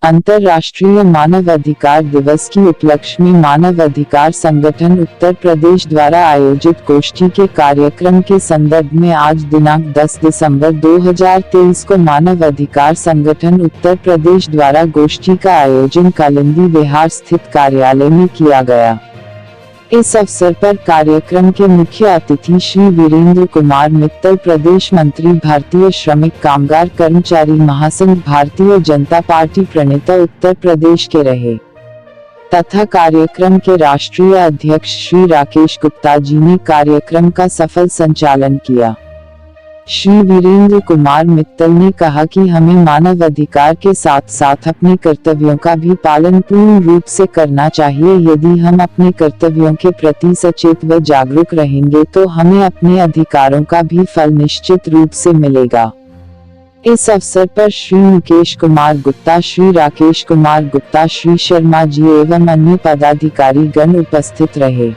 अंतर्राष्ट्रीय मानव अधिकार दिवस की उपलक्ष्य में मानव अधिकार संगठन उत्तर प्रदेश द्वारा आयोजित गोष्ठी के कार्यक्रम के संदर्भ में आज दिनांक 10 दिसंबर 2023 को मानव अधिकार संगठन उत्तर प्रदेश द्वारा गोष्ठी का आयोजन कालिंदी विहार स्थित कार्यालय में किया गया। इस अवसर पर कार्यक्रम के मुख्य अतिथि श्री वीरेंद्र कुमार मित्तल प्रदेश मंत्री भारतीय श्रमिक कामगार कर्मचारी महासंघ भारतीय जनता पार्टी प्रणेता उत्तर प्रदेश के रहे तथा कार्यक्रम के राष्ट्रीय अध्यक्ष श्री राकेश गुप्ता जी ने कार्यक्रम का सफल संचालन किया। श्री वीरेंद्र कुमार मित्तल ने कहा कि हमें मानव अधिकार के साथ साथ अपने कर्तव्यों का भी पालन पूर्ण रूप से करना चाहिए। यदि हम अपने कर्तव्यों के प्रति सचेत व जागरूक रहेंगे तो हमें अपने अधिकारों का भी फल निश्चित रूप से मिलेगा। इस अवसर पर श्री मुकेश कुमार गुप्ता, श्री राकेश कुमार गुप्ता, श्री शर्मा जी एवं अन्य पदाधिकारी गण उपस्थित रहे।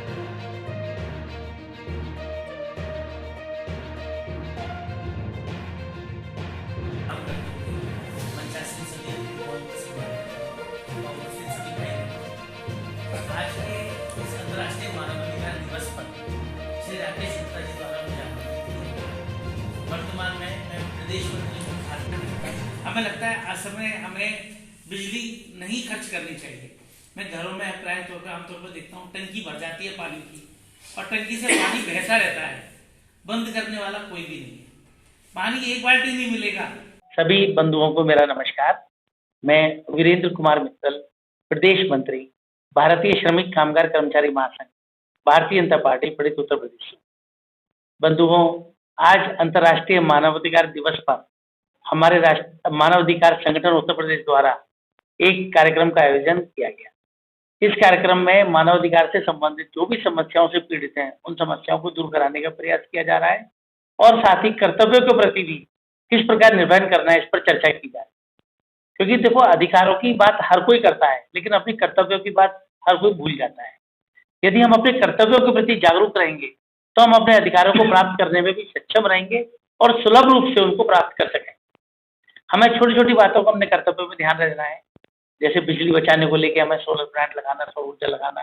आज के इस अंतर्राष्ट्रीय मानवाधिकार दिवस पर श्री राकेश गुप्ता जी द्वारा मुझे आमंत्रित किया गया। वर्तमान में मैं प्रदेश मंत्री हूँ झारखंड। हमें लगता है आज समय हमें बिजली नहीं खर्च करनी चाहिए। मैं घरों में प्राय तौर पर आमतौर पर देखता हूँ टंकी भर जाती है पानी की और टंकी से पानी बहता रहता है, बंद करने वाला कोई भी नहीं है। पानी एक बाल्टी नहीं मिलेगा। सभी बंधुओं को मेरा नमस्कार। मैं वीरेंद्र कुमार मित्तल, प्रदेश मंत्री भारतीय श्रमिक कामगार कर्मचारी महासंघ भारतीय जनता पार्टी पीड़ित उत्तर प्रदेश। बंधुओं, आज अंतर्राष्ट्रीय मानवाधिकार दिवस पर हमारे मानवाधिकार संगठन उत्तर प्रदेश द्वारा एक कार्यक्रम का आयोजन किया गया। इस कार्यक्रम में मानवाधिकार से संबंधित जो भी समस्याओं से पीड़ित हैं उन समस्याओं को दूर कराने का प्रयास किया जा रहा है और साथ ही कर्तव्यों के प्रति भी किस प्रकार निर्वहन करना है इस पर चर्चा की जाए। क्योंकि देखो, अधिकारों की बात हर कोई करता है लेकिन अपने कर्तव्यों की बात हर कोई भूल जाता है। यदि हम अपने कर्तव्यों के प्रति जागरूक रहेंगे तो हम अपने अधिकारों को प्राप्त करने में भी सक्षम रहेंगे और सुलभ रूप से उनको प्राप्त कर सकेंगे। हमें छोटी छोटी बातों को अपने कर्तव्यों में ध्यान रखना है। जैसे बिजली बचाने को लेकर हमें सोलर प्लांट लगाना, सौर ऊर्जा लगाना।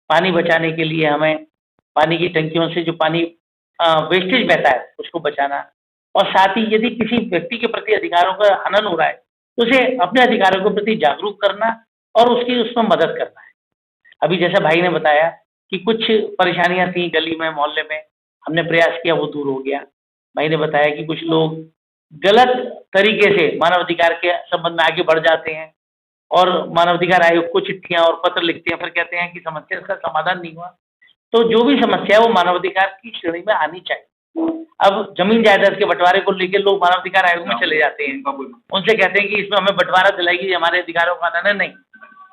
पानी बचाने के लिए हमें पानी की टंकियों से जो पानी वेस्टेज बहता है उसको बचाना। और साथ ही यदि किसी व्यक्ति के प्रति अधिकारों का हनन हो रहा है तो उसे अपने अधिकारों के प्रति जागरूक करना और उसकी उसमें मदद करना है। अभी जैसा भाई ने बताया कि कुछ परेशानियां थी गली में, मोहल्ले में, हमने प्रयास किया, वो दूर हो गया। भाई ने बताया कि कुछ लोग गलत तरीके से मानवाधिकार के संबंध में आगे बढ़ जाते हैं और मानवाधिकार आयोग को चिट्ठियां और पत्र लिखते हैं, फिर कहते हैं कि समस्या का समाधान नहीं हुआ। तो जो भी समस्या है वो मानवाधिकार की श्रेणी में आनी चाहिए। अब जमीन जायदाद के बंटवारे को लेकर लोग मानवाधिकार आयोग में चले जाते हैं, उनसे कहते हैं कि इसमें हमें बंटवारा दिलाएगी, हमारे अधिकारों का हनन है। नहीं,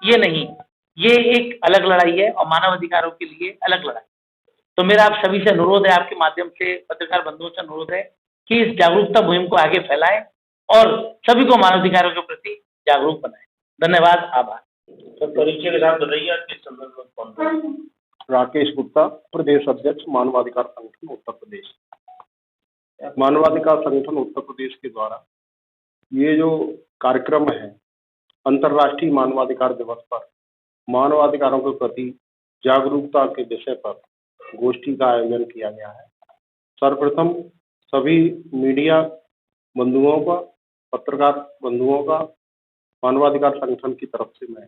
ये नहीं, ये एक अलग लड़ाई है और मानव अधिकारों के लिए अलग लड़ाई। तो मेरा आप सभी से अनुरोध है, आपके माध्यम से पत्रकार बंधुओं से अनुरोध है कि इस जागरूकता मुहिम को आगे फैलाएं और सभी को मानवाधिकारों के प्रति जागरूक बनाएं। धन्यवाद, आभार। सर, परिचय के साथ बताइए आज किस संदर्भ में कौन है? राकेश गुप्ता, प्रदेश अध्यक्ष मानवाधिकार संगठन उत्तर प्रदेश। मानवाधिकार संगठन उत्तर प्रदेश के द्वारा ये जो कार्यक्रम है अंतर्राष्ट्रीय मानवाधिकार दिवस पर मानवाधिकारों के प्रति जागरूकता के विषय पर गोष्ठी का आयोजन किया गया है। सर्वप्रथम सभी मीडिया बंधुओं का, पत्रकार बंधुओं का मानवाधिकार संगठन की तरफ से मैं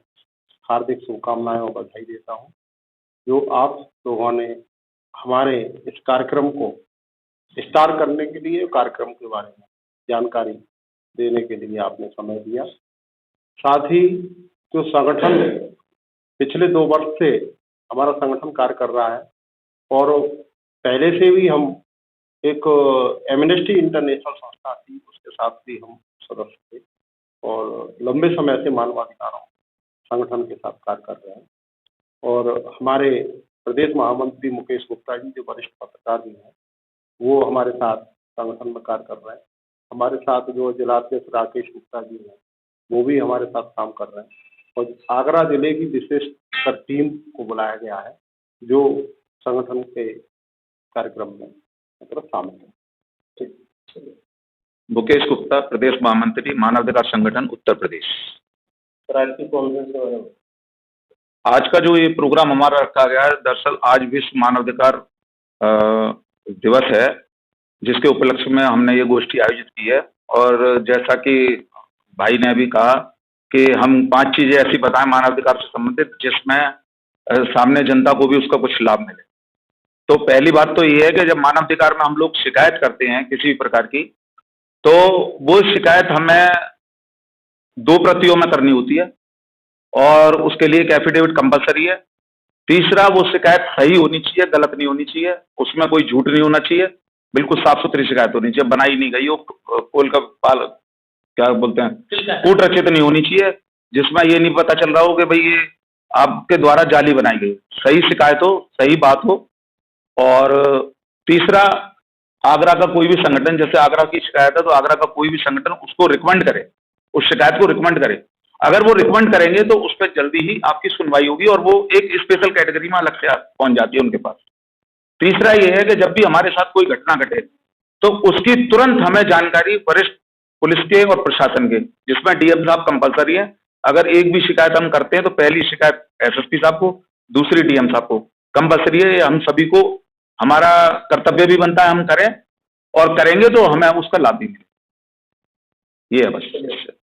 हार्दिक शुभकामनाएं और बधाई देता हूं। जो आप लोगों ने हमारे इस कार्यक्रम को विस्तार करने के लिए, कार्यक्रम के बारे में जानकारी देने के लिए आपने समय दिया। साथ ही जो संगठन पिछले 2 वर्ष से हमारा संगठन कार्य कर रहा है और पहले से भी हम एक एमनेस्टी इंटरनेशनल संस्था थी, उसके साथ भी हम सदस्य थे और लंबे समय से मानवाधिकारों संगठन के साथ कार्य कर रहे हैं। और हमारे प्रदेश महामंत्री मुकेश गुप्ता जी, जो वरिष्ठ पत्रकार भी हैं, वो हमारे साथ संगठन में कार्य कर रहे हैं। हमारे साथ जो जिलाध्यक्ष राकेश गुप्ता जी हैं, वो भी हमारे साथ काम कर रहे हैं और आगरा जिले की विशेष टीम को बुलाया गया है जो संगठन के कार्यक्रम में मतलब शामिल है। ठीक। मुकेश गुप्ता, प्रदेश महामंत्री मानवाधिकार संगठन उत्तर प्रदेश। राष्ट्रीय कॉन्फ्रेंस के बारे में। आज का जो ये प्रोग्राम हमारा रखा गया है, दरअसल आज विश्व मानवाधिकार दिवस है, जिसके उपलक्ष्य में हमने ये गोष्ठी आयोजित की है। और जैसा कि भाई ने अभी कहा कि हम 5 चीजें ऐसी बताएं मानवाधिकार से संबंधित जिसमें सामने जनता को भी उसका कुछ लाभ मिले। तो पहली बात तो ये है कि जब मानवाधिकार में हम लोग शिकायत करते हैं किसी भी प्रकार की, तो वो शिकायत हमें 2 प्रतियों में करनी होती है और उसके लिए एक एफिडेविट कंपलसरी है। तीसरा, वो शिकायत सही होनी चाहिए, गलत नहीं होनी चाहिए, उसमें कोई झूठ नहीं होना चाहिए, बिल्कुल साफ सुथरी शिकायत होनी चाहिए, बनाई नहीं गई हो, कोल का पाल क्या बोलते हैं, कूट रचित नहीं होनी चाहिए, जिसमें ये नहीं पता चल रहा हो कि भाई ये आपके द्वारा जाली बनाई गई। सही शिकायत हो, सही बात हो। और तीसरा, आगरा का कोई भी संगठन, जैसे आगरा की शिकायत है तो आगरा का कोई भी संगठन उसको रिकमेंड करे, उस शिकायत को रिकमेंड करे। अगर वो रिकमेंड करेंगे तो उस पर जल्दी ही आपकी सुनवाई होगी और वो एक स्पेशल कैटेगरी में अलग से पहुंच जाती है उनके पास। तीसरा ये है कि जब भी हमारे साथ कोई घटना घटे तो उसकी तुरंत हमें जानकारी वरिष्ठ पुलिस के और प्रशासन के, जिसमें डीएम साहब कंपलसरी है। अगर एक भी शिकायत हम करते हैं तो पहली शिकायत एसएसपी साहब को, दूसरी डीएम साहब को कंपलसरी है। हम सभी को हमारा कर्तव्य भी बनता है हम करें, और करेंगे तो हमें उसका लाभ भी मिले। ये है बस।